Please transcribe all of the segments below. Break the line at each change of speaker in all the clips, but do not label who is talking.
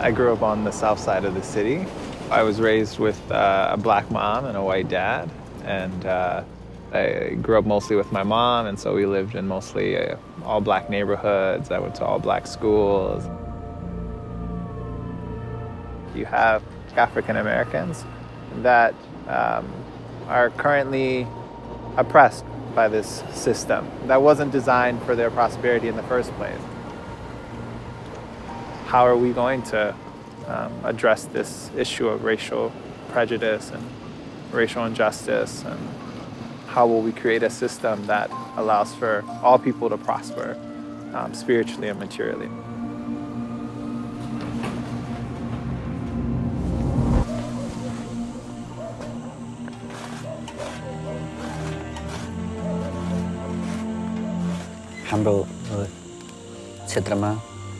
I grew up on the south side of the city. I was raised with a black mom and a white dad, and I grew up mostly with my mom, and so we lived in mostly all black neighborhoods. I went to all black schools. You have African Americans that are currently oppressed by this system that wasn't designed for their prosperity in the first place. How are we going to address this issue of racial prejudice and racial injustice, and how will we create a system that allows for all people to prosper spiritually and materially?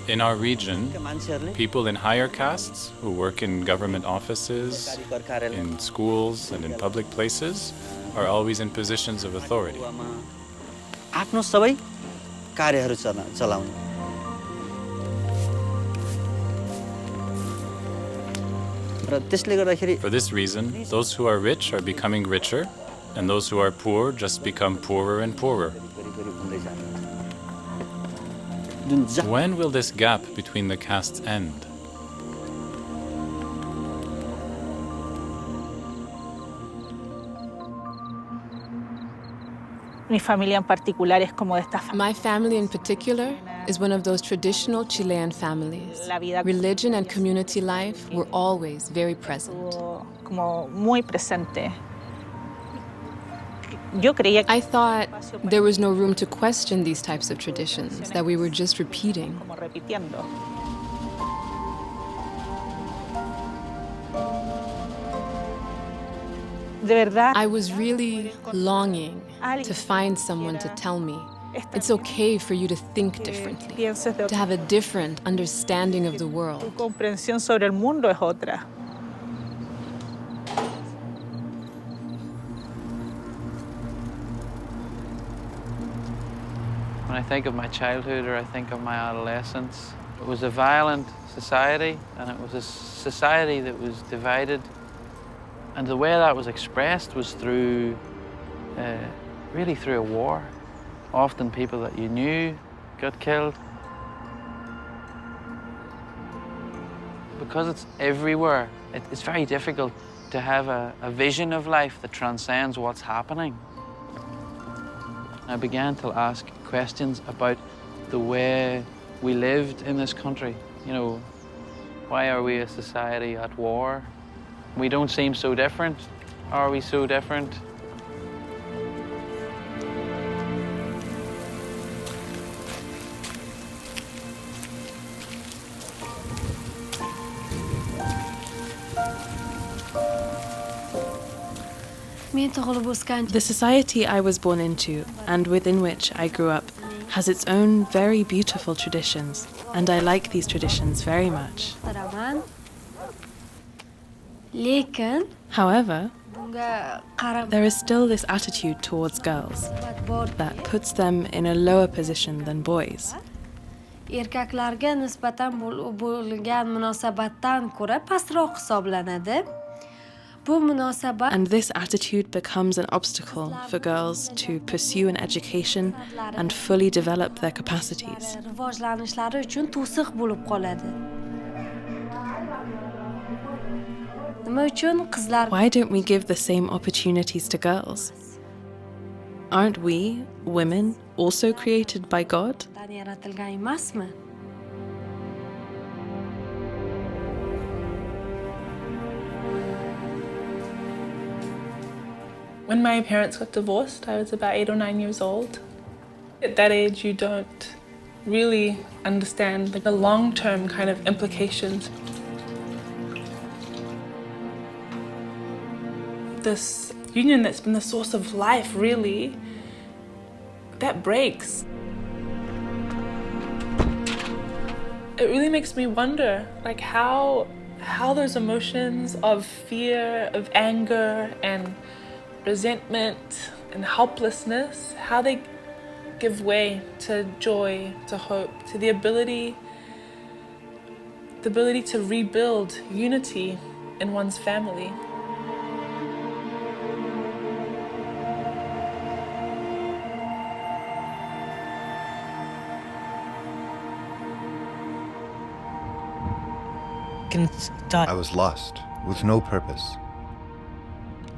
In our region, people in higher castes who work in government offices, in schools, and in public places are always in positions of authority. For this reason, those who are rich are becoming richer, and those who are poor just become poorer and poorer. When will this gap between the castes end?
My family in particular is one of those traditional Chilean families. Religion and community life were always very present. I thought there was no room to question these types of traditions, that we were just repeating. I was really longing to find someone to tell me it's okay for you to think differently, to have a different understanding of the world.
When I think of my childhood or I think of my adolescence, it was a violent society, and it was a society that was divided. And the way that was expressed was through, really through a war. Often people that you knew got killed. Because it's everywhere, it's very difficult to have a vision of life that transcends what's happening. I began to ask questions about the way we lived in this country. You know, why are we a society at war? We don't seem so different. Are we so different?
The society I was born into, and within which I grew up, has its own very beautiful traditions, and I like these traditions very much. However, there is still this attitude towards girls that puts them in a lower position than boys.
Erkaklarga nisbatan bo'lgan munosabatdan ko'ra pastroq hisoblanadi.
And this attitude becomes an obstacle for girls to pursue an education and fully develop their capacities.
Rivojlanishlari uchun to'siq bo'lib qoladi. Nima uchun qizlar?
Why don't we give the same opportunities to girls? Aren't we, women, also created by God?
Yaratilgan emasmi?
When my parents got divorced, I was about 8 or 9 years old. At that age, you don't really understand the long-term kind of implications. This union that's been the source of life, really, that breaks. It really makes me wonder, like, how those emotions of fear, of anger, and resentment and helplessness, how they give way to joy, to hope, to the ability the ability to rebuild unity in one's family.
I was lost, with no purpose.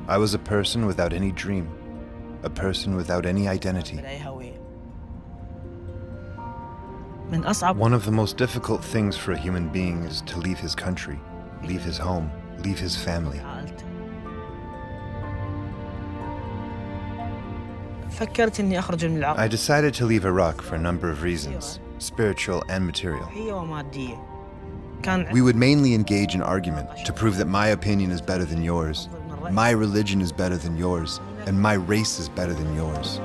I was a person without any dream, a person without any identity. One of the most difficult things for a human being is to leave his country, leave his home, leave his family. I decided to leave Iraq for a number of reasons, spiritual and material. We would mainly engage in argument to prove that my opinion is better than yours, my religion is better than yours, and my race is better than yours.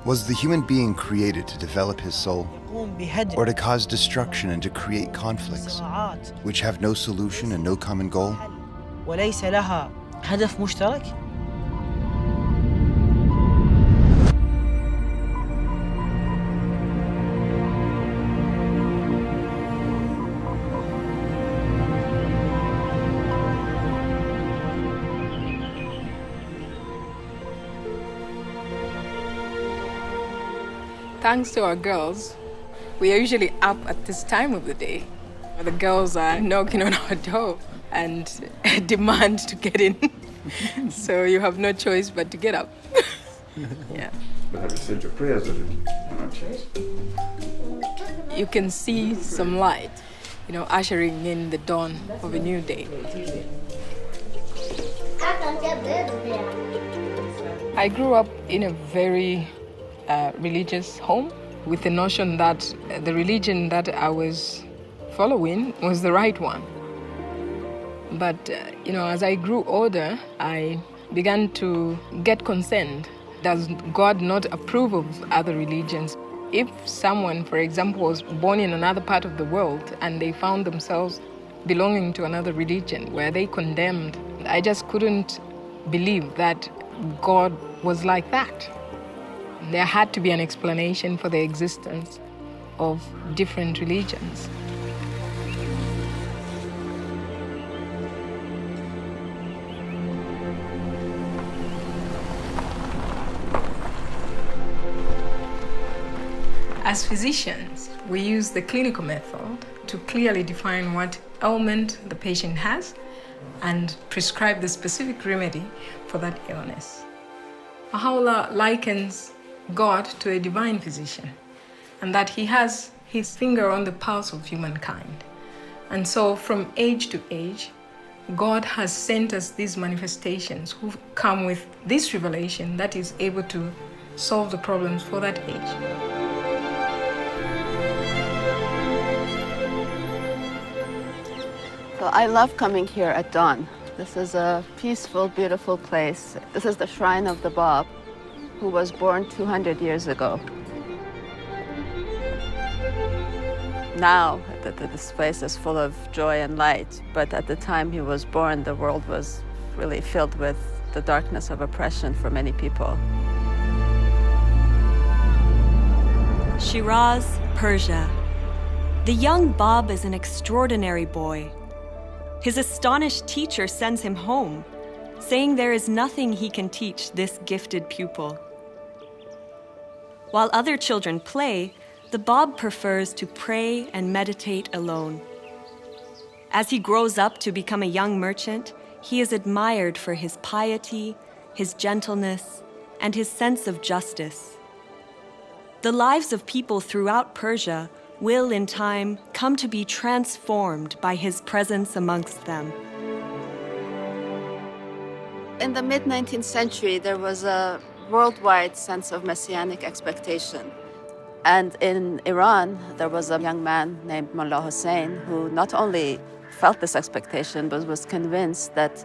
Was the human being created to develop his soul, or to cause destruction and to create conflicts, which have no solution and no common goal?
Thanks to our girls, we are usually up at this time of the day. The girls are knocking on our door and demand to get in. So you have no choice but to get up. Yeah.
But have you said your prayers already?
You can see some light, ushering in the dawn of a new day. I grew up in a very religious home with the notion that the religion that I was following was the right one. But, as I grew older, I began to get concerned. Does God not approve of other religions? If someone, for example, was born in another part of the world and they found themselves belonging to another religion, were they condemned? I just couldn't believe that God was like that. There had to be an explanation for the existence of different religions. As physicians, we use the clinical method to clearly define what ailment the patient has and prescribe the specific remedy for that illness. Bahá'u'lláh likens God to a divine physician, and that he has his finger on the pulse of humankind. And so from age to age, God has sent us these manifestations who come with this revelation that is able to solve the problems for that age.
So I love coming here at dawn. This is a peaceful, beautiful place. This is the shrine of the Bab, who was born 200 years ago. Now, this place is full of joy and light, but at the time he was born, the world was really filled with the darkness of oppression for many people.
Shiraz, Persia. The young Bab is an extraordinary boy. His astonished teacher sends him home, saying there is nothing he can teach this gifted pupil. While other children play, the Bab prefers to pray and meditate alone. As he grows up to become a young merchant, he is admired for his piety, his gentleness, and his sense of justice. The lives of people throughout Persia will, in time, come to be transformed by his presence amongst them.
In the mid-19th century, there was a worldwide sense of messianic expectation. And in Iran, there was a young man named Mullah Hussein who not only felt this expectation, but was convinced that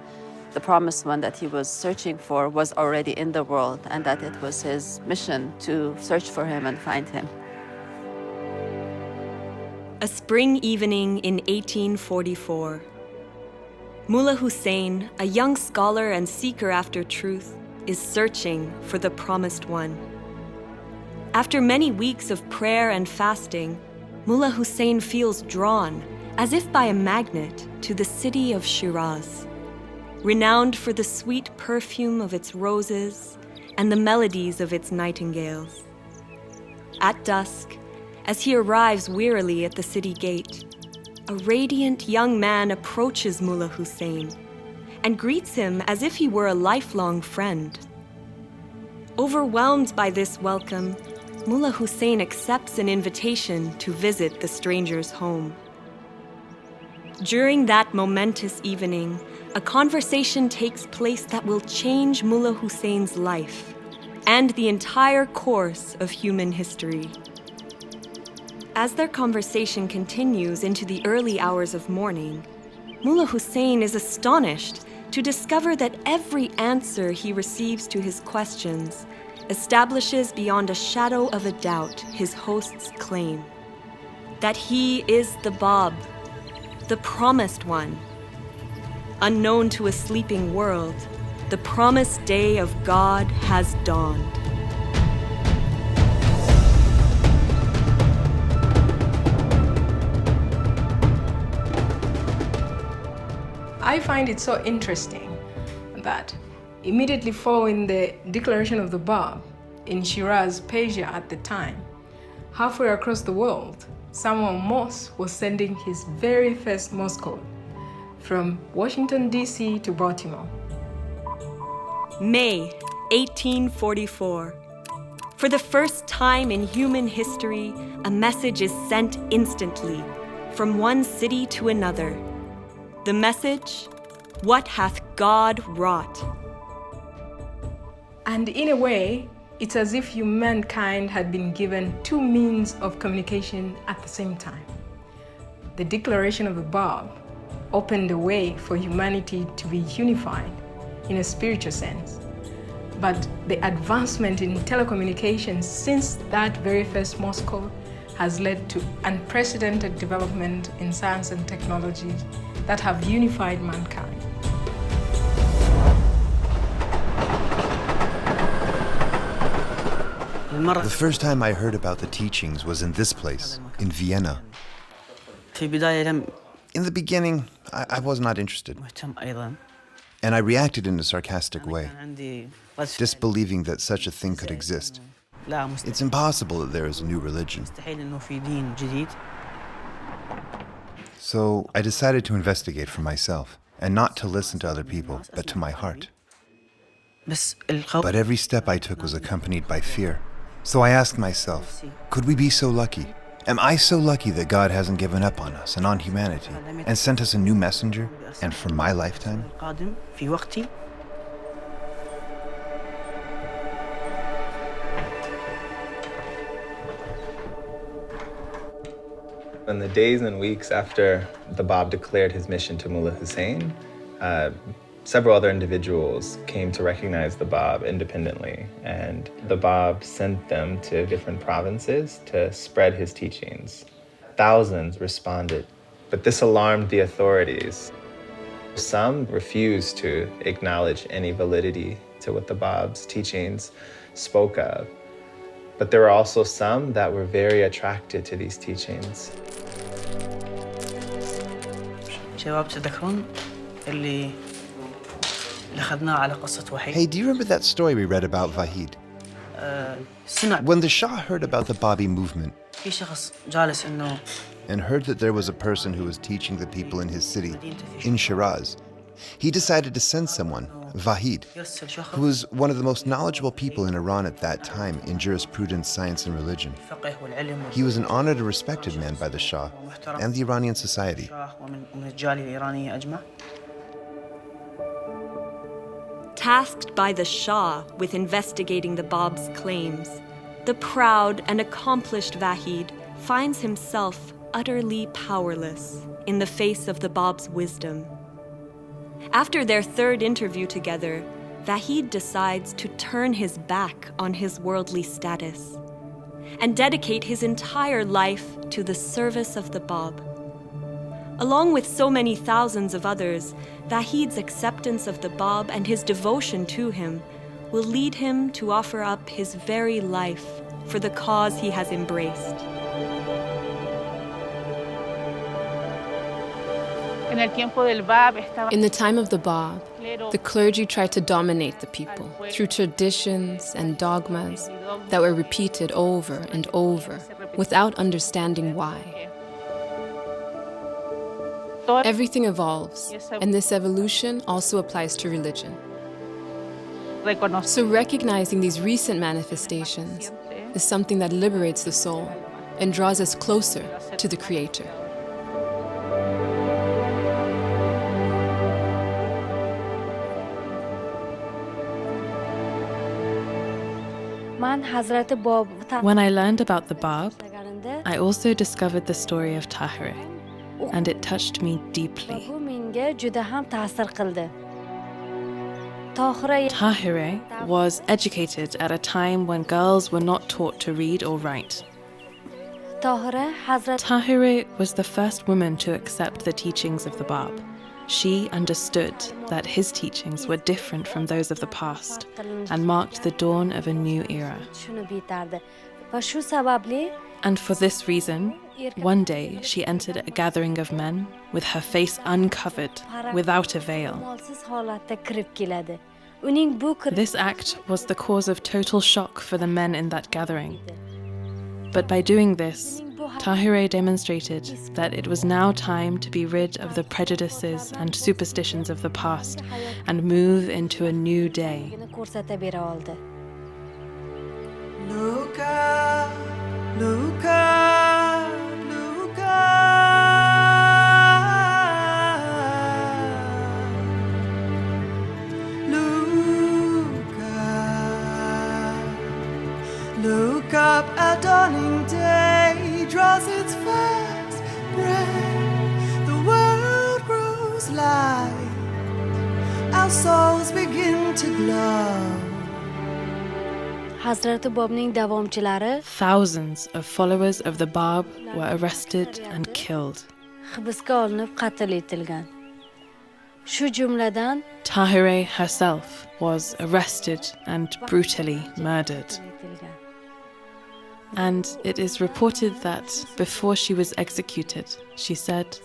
the promised one that he was searching for was already in the world, and that it was his mission to search for him and find him.
A spring evening in 1844. Mullah Hussein, a young scholar and seeker after truth, is searching for the promised one. After many weeks of prayer and fasting, Mullah Hussein feels drawn, as if by a magnet, to the city of Shiraz, renowned for the sweet perfume of its roses and the melodies of its nightingales. At dusk, as he arrives wearily at the city gate, a radiant young man approaches Mullah Hussein and greets him as if he were a lifelong friend. Overwhelmed by this welcome, Mullah Hussein accepts an invitation to visit the stranger's home. During that momentous evening, a conversation takes place that will change Mullah Hussein's life and the entire course of human history. As their conversation continues into the early hours of morning, Mullah Hussein is astonished to discover that every answer he receives to his questions establishes beyond a shadow of a doubt his host's claim that he is the Bab, the promised one. Unknown to a sleeping world, the promised day of God has dawned.
I find it so interesting that immediately following the declaration of the Bab in Shiraz, Persia at the time, halfway across the world, Samuel Morse was sending his very first Morse code from Washington, D.C. to Baltimore.
May 1844. For the first time in human history, a message is sent instantly from one city to another. The message, "What hath God wrought?"
And in a way, it's as if humankind had been given two means of communication at the same time. The declaration of the Bab opened the way for humanity to be unified in a spiritual sense. But the advancement in telecommunications since that very first Morse code has led to unprecedented development in science and technology that have unified mankind.
The first time I heard about the teachings was in this place, in Vienna. In the beginning, I was not interested. And I reacted in a sarcastic way, disbelieving that such a thing could exist. It's impossible that there is a new religion. So I decided to investigate for myself, and not to listen to other people, but to my heart. But every step I took was accompanied by fear. So I asked myself, could we be so lucky? Am I so lucky that God hasn't given up on us and on humanity and sent us a new messenger, and for my lifetime?
In the days and weeks after the Bab declared his mission to Mullah Hussein, several other individuals came to recognize the Bab independently, and the Bab sent them to different provinces to spread his teachings. Thousands responded, but this alarmed the authorities. Some refused to acknowledge any validity to what the Bab's teachings spoke of, but there were also some that were very attracted to these teachings.
Hey, do you remember that story we read about Vahid? When the Shah heard about the Babi movement and heard that there was a person who was teaching the people in his city, in Shiraz, he decided to send someone, Vahid, who was one of the most knowledgeable people in Iran at that time in jurisprudence, science, and religion. He was an honored and respected man by the Shah and the Iranian society.
Tasked by the Shah with investigating the Bab's claims, the proud and accomplished Vahid finds himself utterly powerless in the face of the Bab's wisdom. After their third interview together, Vahid decides to turn his back on his worldly status and dedicate his entire life to the service of the Bab. Along with so many thousands of others, Vahid's acceptance of the Bab and his devotion to him will lead him to offer up his very life for the cause he has embraced.
In the time of the Bab, the clergy tried to dominate the people through traditions and dogmas that were repeated over and over without understanding why. Everything evolves, and this evolution also applies to religion. So recognizing these recent manifestations is something that liberates the soul and draws us closer to the Creator.
When I learned about the Bab, I also discovered the story of Tahireh, and it touched me deeply. Tahireh was educated at a time when girls were not taught to read or write. Tahireh was the first woman to accept the teachings of the Bab. She understood that his teachings were different from those of the past and marked the dawn of a new era. And for this reason, one day she entered a gathering of men with her face uncovered, without a veil. This act was the cause of total shock for the men in that gathering. But by doing this, Tahireh demonstrated that it was now time to be rid of the prejudices and superstitions of the past and move into a new day.
Look up, look up, look up. Look up, look up, a dawning day draws its first breath. The world grows light, our souls begin to glow.
Thousands of followers of the Bab were arrested and killed. Tahireh herself was arrested and brutally murdered. And it is reported that before she was executed, she said,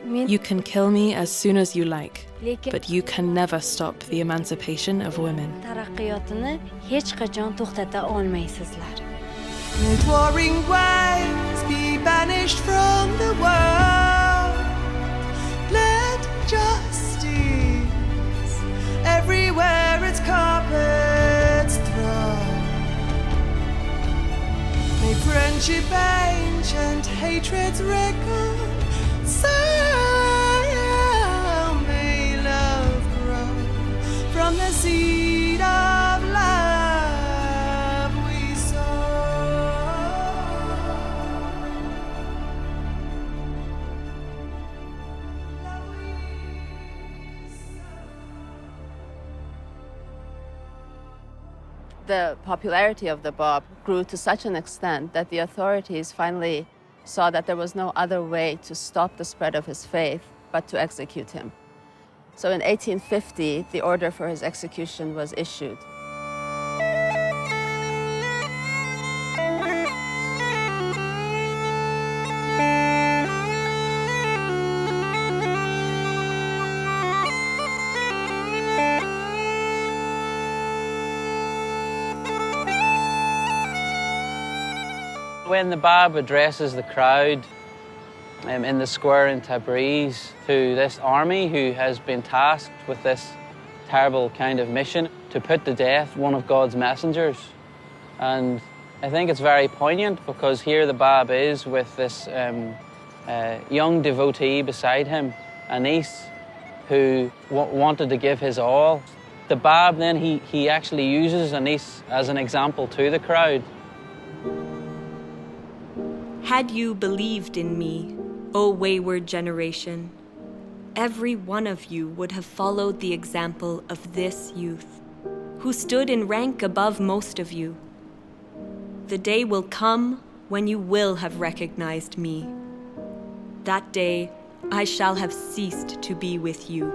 "You can kill me as soon as you like, but you can never stop the emancipation of women."
Let warring waves be banished from the world. Let justice everywhere its carpets throw. May friendship ancient, hatreds reconcile. May love grow from the seed of love we sow.
The popularity of the Bab grew to such an extent that the authorities finally saw that there was no other way to stop the spread of his faith but to execute him. So in 1850, the order for his execution was issued.
When the Bab addresses the crowd in the square in Tabriz to this army who has been tasked with this terrible kind of mission to put to death one of God's messengers. And I think it's very poignant because here the Bab is with this young devotee beside him, Anis, who wanted to give his all. The Bab then, he actually uses Anis as an example to the crowd.
Had you believed in me, O wayward generation, every one of you would have followed the example of this youth, who stood in rank above most of you. The day will come when you will have recognized me. That day, I shall have ceased to be with you.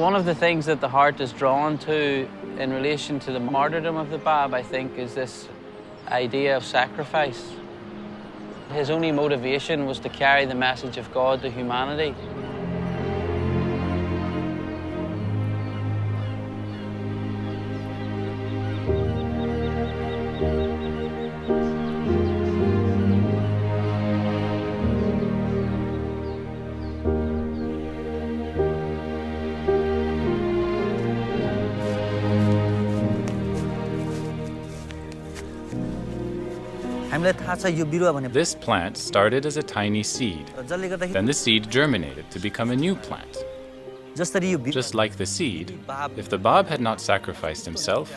One of the things that the heart is drawn to in relation to the martyrdom of the Bab, I think, is this idea of sacrifice. His only motivation was to carry the message of God to humanity.
This plant started as a tiny seed. Then the seed germinated to become a new plant. Just like the seed, if the Bab had not sacrificed himself,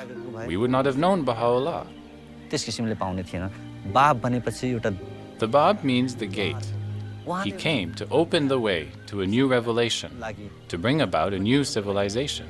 we would not have known Bahá'u'lláh. The Bab means the gate. He came to open the way to a new revelation, to bring about a new civilization.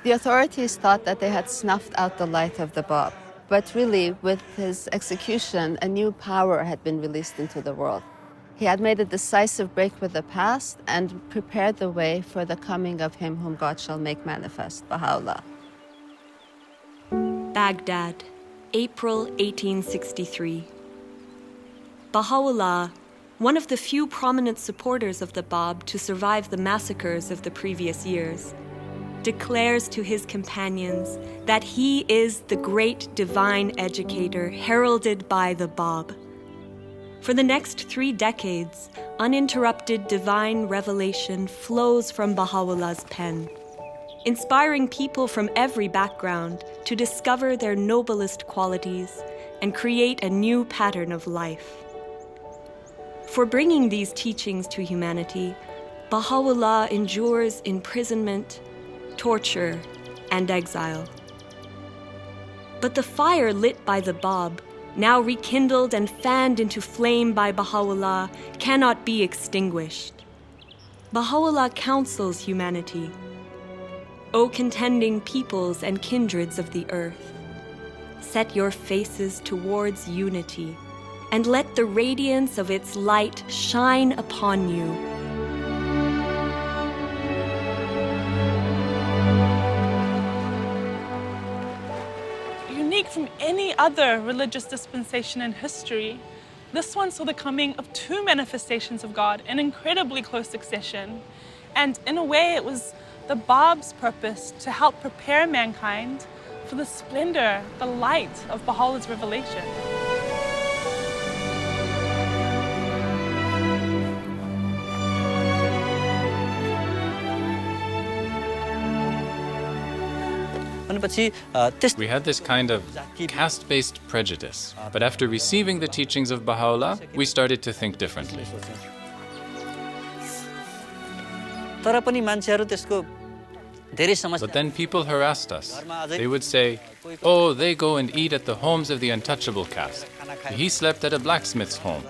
The authorities thought that they had snuffed out the light of the Bab, but really, with his execution, a new power had been released into the world. He had made a decisive break with the past and prepared the way for the coming of him whom God shall make manifest, Bahá'u'lláh.
Baghdad, April 1863. Bahá'u'lláh, one of the few prominent supporters of the Bab to survive the massacres of the previous years, declares to his companions that he is the great divine educator heralded by the Bab. For the next 3 decades, uninterrupted divine revelation flows from Bahá'u'llah's pen, inspiring people from every background to discover their noblest qualities and create a new pattern of life. For bringing these teachings to humanity, Bahá'u'lláh endures imprisonment, torture, and exile. But the fire lit by the Bab, now rekindled and fanned into flame by Bahá'u'lláh, cannot be extinguished. Bahá'u'lláh counsels humanity. O contending peoples and kindreds of the earth, set your faces towards unity, and let the radiance of its light shine upon you.
Unique from any other religious dispensation in history, this one saw the coming of 2 manifestations of God in incredibly close succession. And in a way, it was the Bab's purpose to help prepare mankind for the splendor, the light of Baha'u'llah's revelation.
We had this kind of caste-based prejudice, but after receiving the teachings of Bahá'u'lláh, we started to think differently. But then people harassed us. They would say, oh, they go and eat at the homes of the untouchable caste. He slept at a blacksmith's home.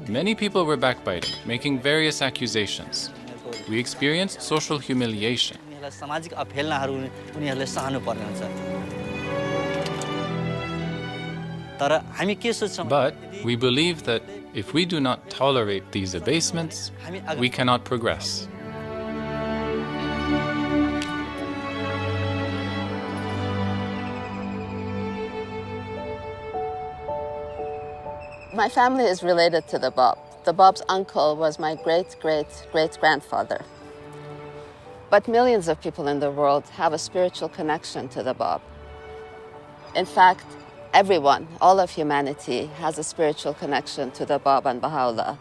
Many people were backbiting, making various accusations. We experienced social humiliation. But we believe that if we do not tolerate these abasements, we cannot progress.
My family is related to the Bab. The Bab's uncle was my great-great-great-grandfather. But millions of people in the world have a spiritual connection to the Bab. In fact, everyone, all of humanity, has a spiritual connection to the Bab and Bahá'u'lláh.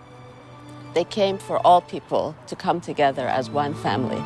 They came for all people to come together as one family.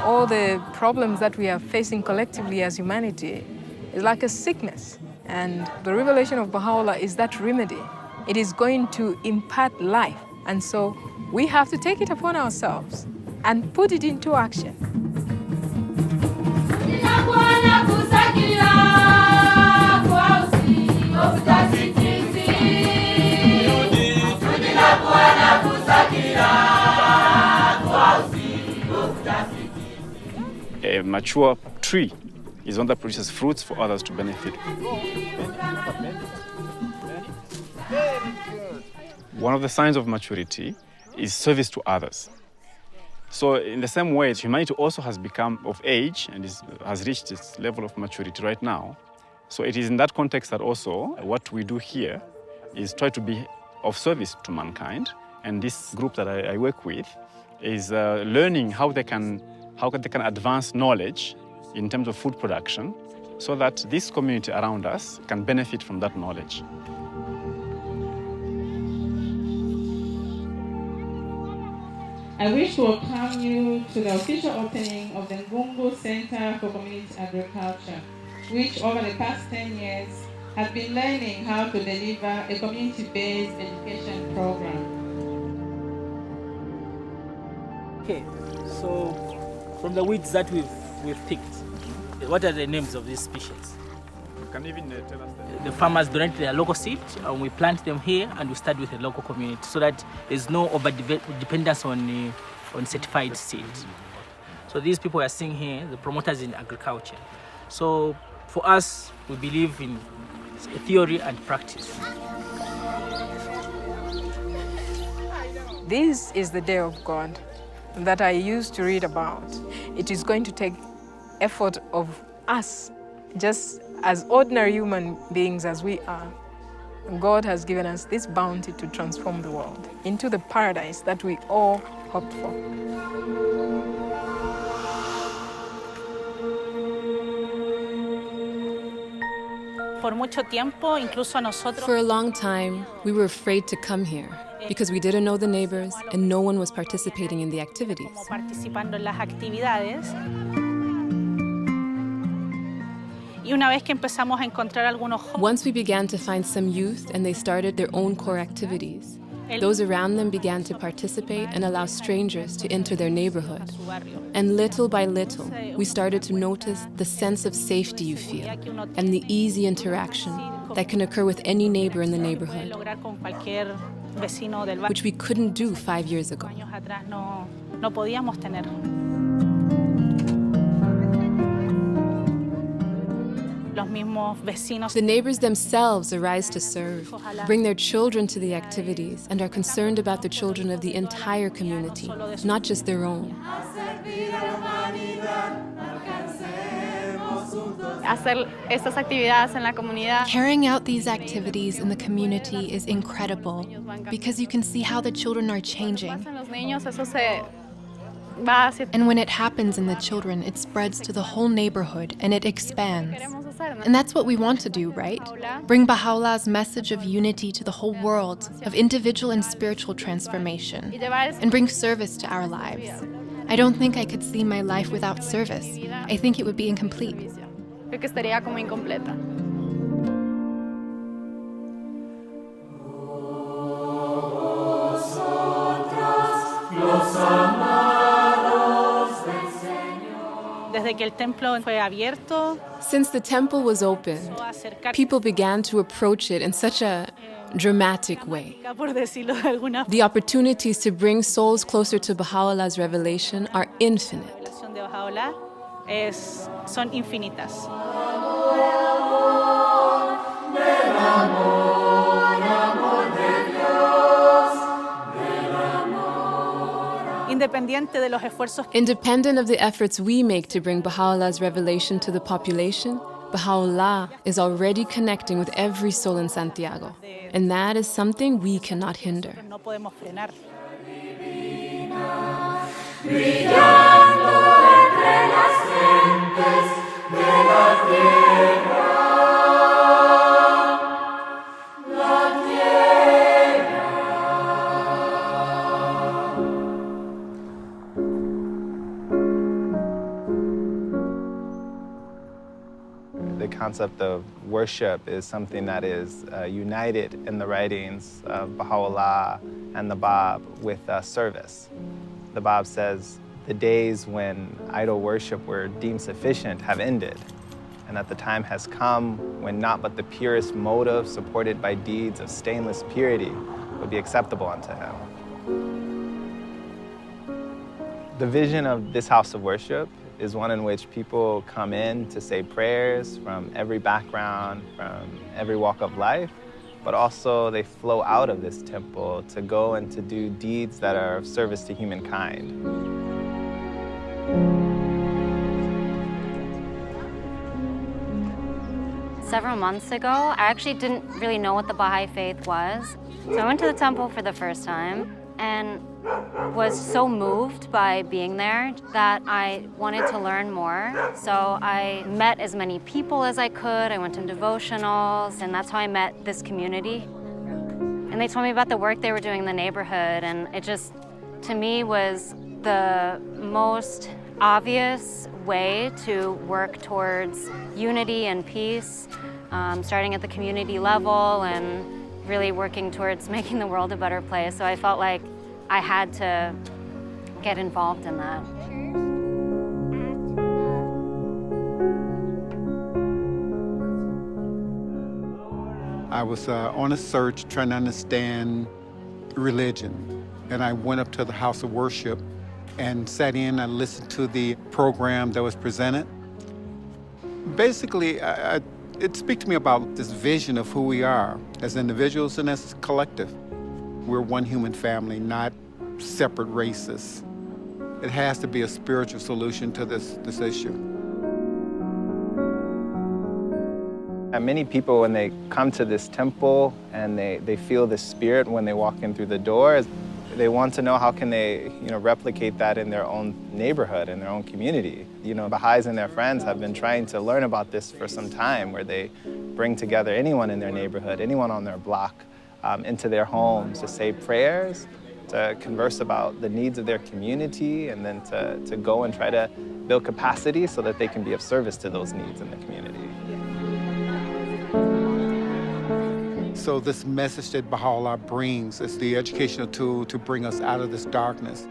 All the problems that we are facing collectively as humanity is like a sickness. And the revelation of Baha'u'lláh is that remedy. It is going to impart life. And so we have to take it upon ourselves and put it into action.
A mature tree is one that produces fruits for others to benefit. One of the signs of maturity is service to others. So in the same way, humanity also has become of age and has reached its level of maturity right now. So it is in that context that also what we do here is try to be of service to mankind. And this group that I work with is learning how they can advance knowledge in terms of food production so that this community around us can benefit from that knowledge.
I wish to welcome you to the official opening of the Ngungu Center for Community Agriculture, which over the past 10 years has been learning how to deliver a community-based education program.
Okay, so from the weeds that we've picked, what are the names of these species?
You can even tell us that.
The farmers donate their local seed, and we plant them here, and we start with the local community, so that there's no over-dependence on certified seed. So these people are seeing here, the promoters in agriculture. So for us, we believe in theory and practice.
This is the day of God that I used to read about. It is going to take effort of us, just as ordinary human beings as we are. God has given us this bounty to transform the world into the paradise that we all hoped for.
For a long time, we were afraid to come here because we didn't know the neighbors and no one was participating in the activities. Once we began to find some youth and they started their own core activities, those around them began to participate and allow strangers to enter their neighborhood. And little by little, we started to notice the sense of safety you feel and the easy interaction that can occur with any neighbor in the neighborhood, which we couldn't do 5 years ago. The neighbors themselves arise to serve, bring their children to the activities, and are concerned about the children of the entire community, not just their own.
Carrying out these activities in the community is incredible because you can see how the children are changing. And when it happens in the children, it spreads to the whole neighborhood and it expands. And that's what we want to do, right? Bring Baha'u'llah's message of unity to the whole world, of individual and spiritual transformation, and bring service to our lives. I don't think I could see my life without service. I think it would be incomplete.
Since the temple was opened, people began to approach it in such a dramatic way. The opportunities to bring souls closer to Baha'u'llah's revelation are infinite. Independent of the efforts we make to bring Baha'u'llah's revelation to the population, Baha'u'lláh is already connecting with every soul in Santiago, and that is something we cannot hinder.
The concept of worship is something that is united in the writings of Baha'u'lláh and the Bab with service. The Bab says, the days when idol worship were deemed sufficient have ended, and that the time has come when not but the purest motive supported by deeds of stainless purity would be acceptable unto him. The vision of this house of worship is one in which people come in to say prayers from every background, from every walk of life, but also they flow out of this temple to go and to do deeds that are of service to humankind.
Several months ago, I actually didn't really know what the Baha'i faith was. So I went to the temple for the first time and was so moved by being there that I wanted to learn more. So I met as many people as I could. I went to devotionals, and that's how I met this community. And they told me about the work they were doing in the neighborhood, and it just, to me, was the most obvious way to work towards unity and peace, starting at the community level and really working towards making the world a better place. So I felt like I had to get involved in that.
I was on a search trying to understand religion, and I went up to the house of worship and sat in and listened to the program that was presented. Basically, it speaks to me about this vision of who we are as individuals and as a collective. We're one human family, not separate races. It has to be a spiritual solution to this issue.
And many people, when they come to this temple and they feel the spirit when they walk in through the doors, they want to know how can they, replicate that in their own neighborhood, in their own community. Baha'is and their friends have been trying to learn about this for some time, where they bring together anyone in their neighborhood, anyone on their block, into their homes to say prayers, to converse about the needs of their community, and then to go and try to build capacity so that they can be of service to those needs in the community.
So this message that Baha'u'lláh brings is the educational tool to bring us out of this darkness.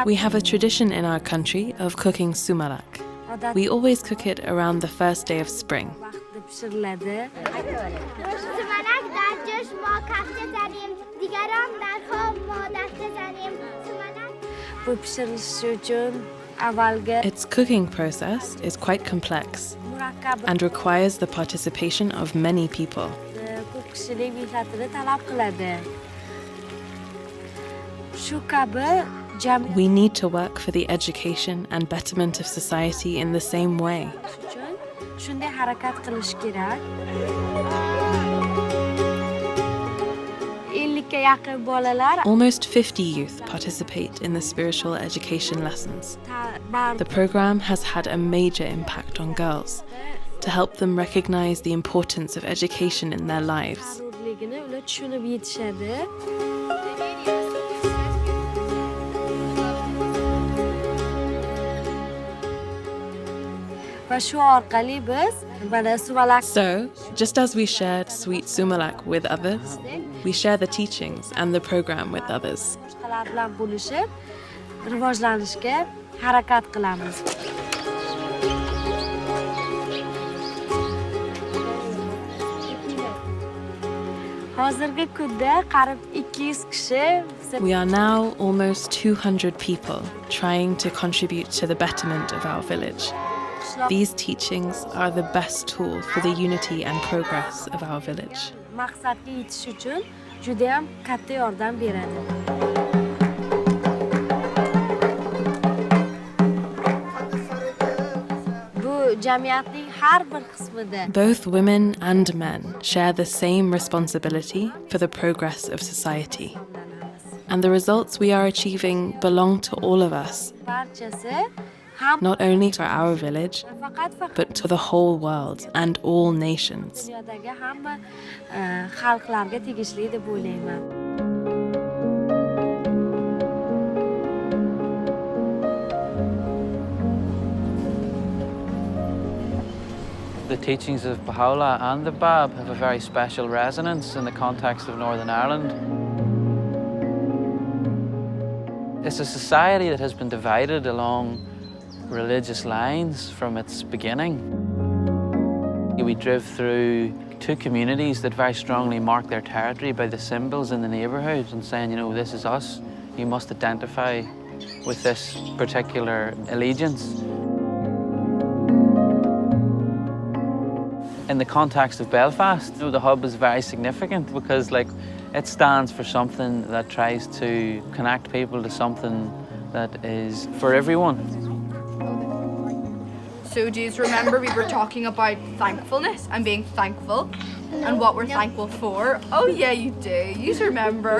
We have a tradition in our country of cooking sumarak. We always cook it around the first day of spring. Its cooking process is quite complex and requires the participation of many people.
o'qishlik mehnatini talab qiladi. Shu kabi
We need to work for the education and betterment of society in the same way.
shunday harakat qilish kerak. 50ga yaqin bolalar
Almost 50 youth participate in the spiritual education lessons. The program has had a major impact on girls to help them recognize the importance of education in their lives.
zarurligini ular tushunib yetishadi. Va shu orqali biz mana sumalak
So, just as we shared sweet sumalak with others, we share the teachings and the program with others.
boshqalar bilan bo'lishib rivojlanishga harakat qilamiz. Hozirgi kunda qarib 200 kishi
We are now almost 200 people trying to contribute to the betterment of our village. These teachings are the best tool for the unity and progress of our village.
maqsadga yetish uchun juda ham katta yordam beradi. Bu jamiyatning har bir qismida
Both women and men share the same responsibility for the progress of society. And the results we are achieving belong to all of us,
barchasi ham
not only to our village, but to the whole world and all nations.
dunyodagi hamma xalqlarga tegishli deb o'ylayman.
The teachings of Bahá'u'lláh and the Bab have a very special resonance in the context of Northern Ireland. It's a society that has been divided along religious lines from its beginning. We drove through two communities that very strongly mark their territory by the symbols in the neighbourhood and saying, you know, this is us, you must identify with this particular allegiance. In the context of Belfast, you know, the hub is very significant because it stands for something that tries to connect people to something that is for everyone.
So do you remember we were talking about thankfulness and being thankful and what we're thankful for? Oh yeah, you do. You remember.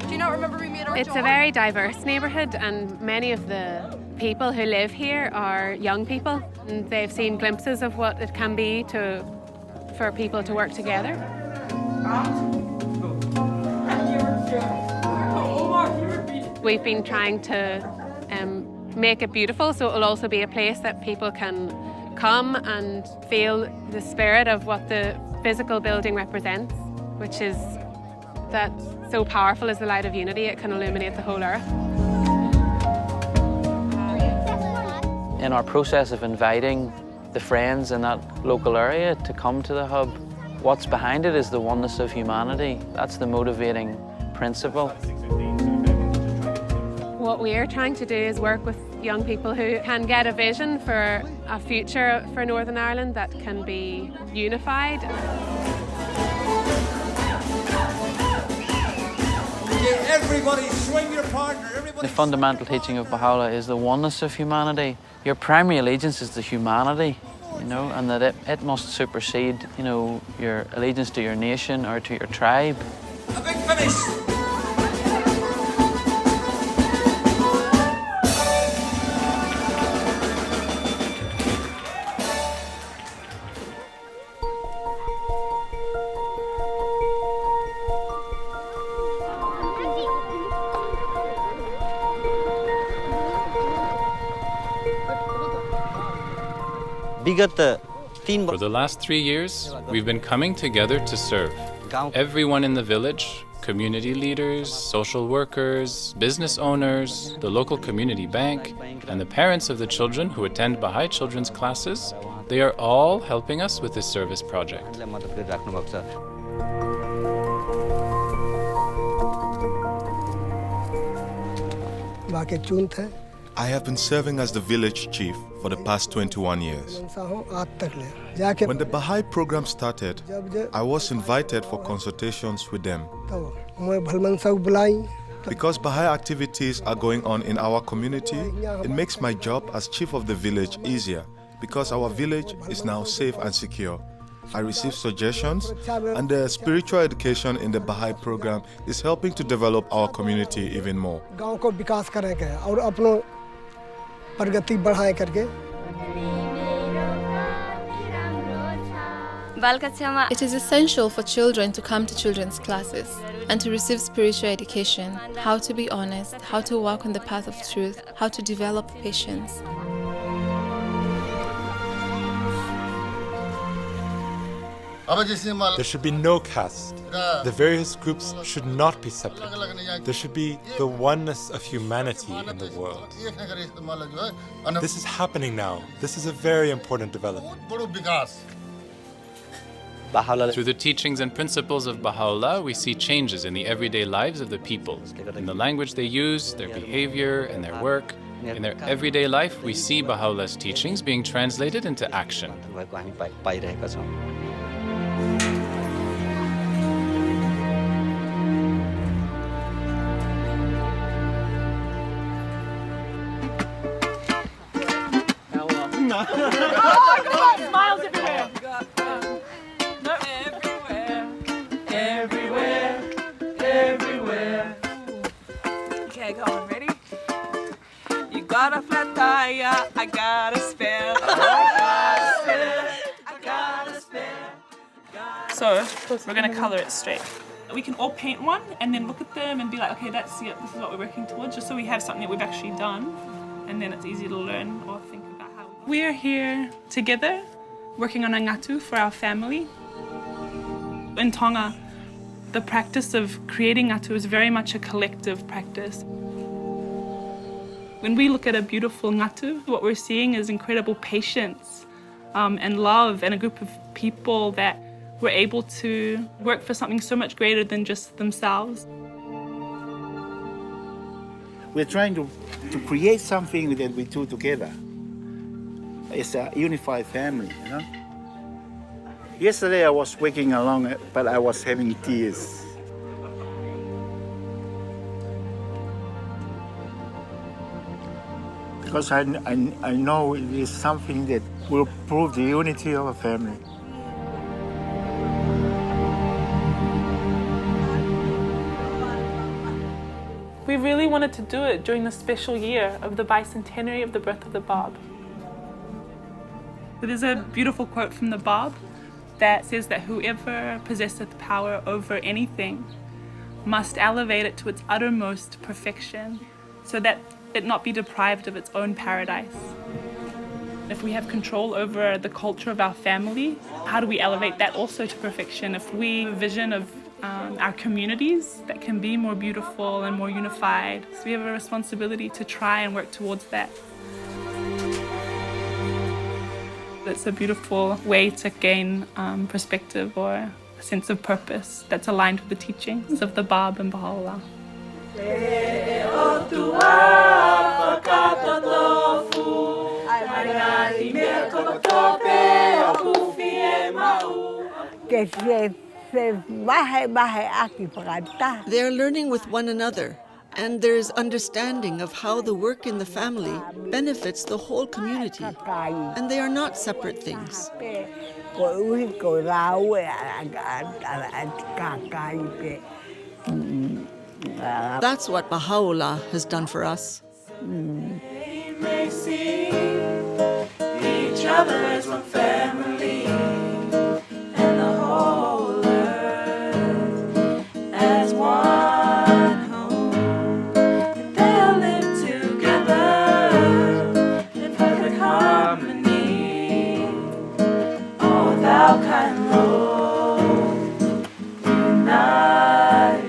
Do you not remember we made our
It's
jar?
a very diverse neighbourhood and many of the people who live here are young people and they've seen glimpses of what it can be for people to work together. We've been trying to make it beautiful so it will also be a place that people can come and feel the spirit of what the physical building represents, which is that so powerful is the light of unity, it can illuminate the whole earth.
In our process of inviting the friends in that local area to come to the hub, what's behind it is the oneness of humanity. That's the motivating principle.
What we are trying to do is work with young people who can get a vision for a future for Northern Ireland that can be unified.
Everybody swing your partner.
The fundamental teaching of Bahá'u'lláh is the oneness of humanity. Your primary allegiance is to humanity, you know, and that it must supersede, you know, your allegiance to your nation or to your tribe.
A big finish.
For the last 3 years, we've been coming together to serve. Everyone in the village, community leaders, social workers, business owners, the local community bank, and the parents of the children who attend Baha'i children's classes, they are all helping us with this service project.
I have been serving as the village chief for the past 21 years. When the Baha'i program started, I was invited for consultations with them. Because Baha'i activities are going on in our community, it makes my job as chief of the village easier because our village is now safe and secure. I receive suggestions, and the spiritual education in the Baha'i program is helping to develop our community even more.
It is essential for children to come to children's classes and to receive spiritual education, how to be honest, how to walk on the path of truth, how to develop patience.
There should be no caste. The various groups should not be separate. There should be the oneness of humanity in the world. This is happening now. This is a very important development.
Through the teachings and principles of Bahá'u'lláh, we see changes in the everyday lives of the people, in the language they use, their behavior, and their work. In their everyday life, we see Bahá'u'llah's teachings being translated into action.
Oh, come on, smiles everywhere.
Everywhere. Okay, go on, ready? You got a flat tire, I got a spare.
So we're going to color it straight. We can all paint one and then look at them and be like, okay, that's it. This is what we're working towards, just so we have something that we've actually done, and then it's easy to learn or think about how we're here together, working on a ngatu for our family. In Tonga, the practice of creating ngatu is very much a collective practice. When we look at a beautiful ngatu, what we're seeing is incredible patience and love, and a group of people that were able to work for something so much greater than just themselves.
We're trying to create something that we do together. It's a unified family, you know? Yesterday I was waking along, but I was having tears. Because I know it is something that will prove the unity of a family.
We really wanted to do it during the special year of the bicentenary of the birth of the Bab. There's a beautiful quote from the Bab that says that whoever possesseth power over anything must elevate it to its uttermost perfection so that it not be deprived of its own paradise. If we have control over the culture of our family, how do we elevate that also to perfection? If we have a vision of our communities that can be more beautiful and more unified, so we have a responsibility to try and work towards that. It's a beautiful way to gain perspective or a sense of purpose that's aligned with the teachings of the Bab and Bahá'u'lláh.
They're learning with one another, and there's understanding of how the work in the family benefits the whole community, and they are not separate things. That's what Bahá'u'lláh has done for us.
May see each other as one family, and the whole earth as one home. They'll live together in perfect harmony. Oh, thou kind Lord, unite.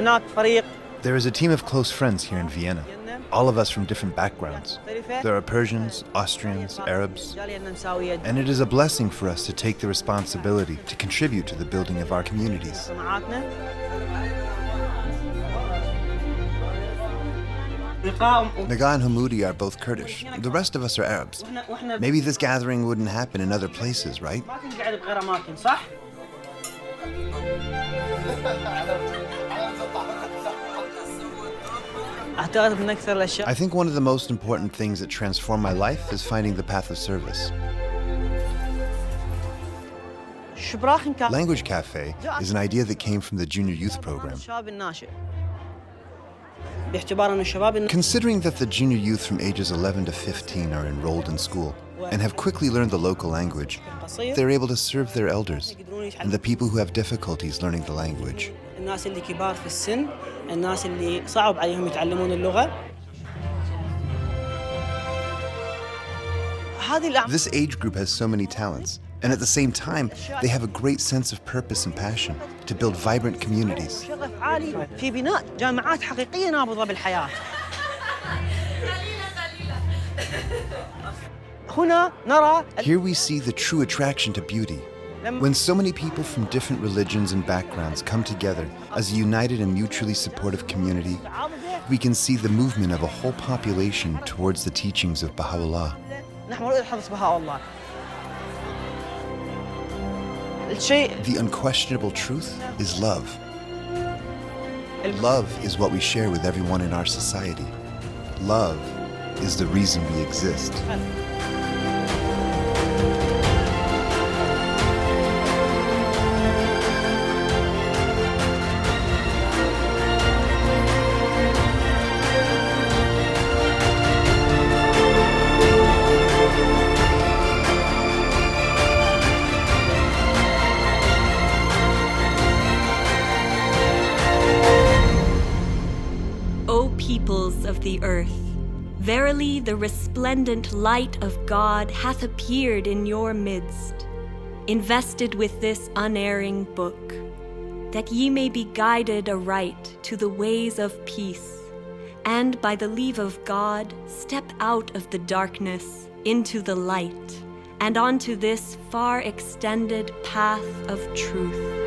هناك فريق
There is a team of close friends here in Vienna, all of us from different backgrounds. There are Persians, Austrians, Arabs, and it is a blessing for us to take the responsibility to contribute to the building of our communities. Naga and Hamoudi are both Kurdish. The rest of us are Arabs. Maybe this gathering wouldn't happen in other places, right? I think one of the most important things that transformed my life is finding the path of service. Language Cafe is an idea that came from the junior youth program. Considering that the junior youth from ages 11 to 15 are enrolled in school and have quickly learned the local language, they're able to serve their elders and the people who have difficulties learning the language. This age group has so many talents, and at the same time, they have a great sense of purpose and passion to build vibrant communities. Here we see the true attraction to beauty. When so many people from different religions and backgrounds come together as a united and mutually supportive community, we can see the movement of a whole population towards the teachings of Bahá'u'lláh. The unquestionable truth is love. Love is what we share with everyone in our society. Love is the reason we exist.
Peoples of the earth, verily the resplendent light of God hath appeared in your midst, invested with this unerring book, that ye may be guided aright to the ways of peace, and by the leave of God step out of the darkness into the light, and onto this far extended path of truth.